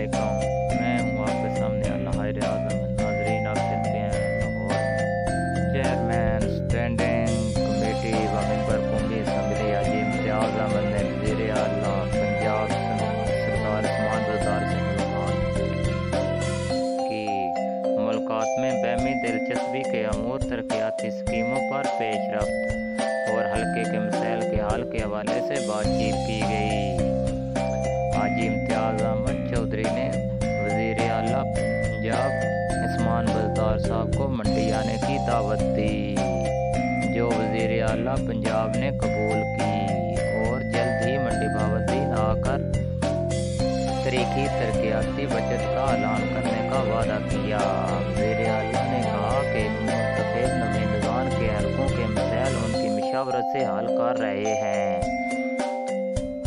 वालेकुम। मैं हूँ आपके सामने नाहिर आज़म। नाजरीन, आप चलते हैं लाहौर। चेयरमैन स्टैंडिंग कमेटी व मेंबर कौमी असम्बली हाजी इम्तियाज़ अहमद ने वज़ीर आला पंजाब सरदार उस्मान बुज़दार से मुलाकात की। मुलाकात में बाहमी दिलचस्पी के अमूर, तरक्याती स्कीमों पर पेशरफ्त और हल्के के मसाइल के हल के हवाले से बातचीत की गई। हाजी इम्तियाज़ अहमद चौधरी ने वज़ीर आला पंजाब उस्मान बुज़दार साहब को मंडी आने की दावत दी, जो वज़ीर आला पंजाब ने कबूल की और जल्द ही मंडी बहाउद्दीन आकर तरीकी तरक्याती बचत का ऐलान करने का वादा किया। वज़ीर आला ने कहा कि मुंतखब नुमाइंदगान के हलकों के मसाइल उनकी मशावरत से हल कर रहे हैं।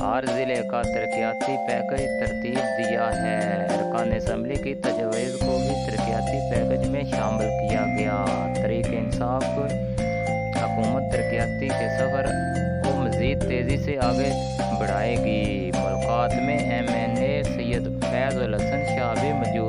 हर ज़िले का तरक्याती पैकेज तरतीब दिया है। अरकान असम्बली की तजवीज़ को भी तरक्याती पैकेज में शामिल किया गया। तहरीक इंसाफ हुकूमत तरक्याती के सफ़र को मज़ीद तेज़ी से आगे बढ़ाएगी। मुलाकात में MNA सैयद फैज़ उल हसन शाह भी मौजूद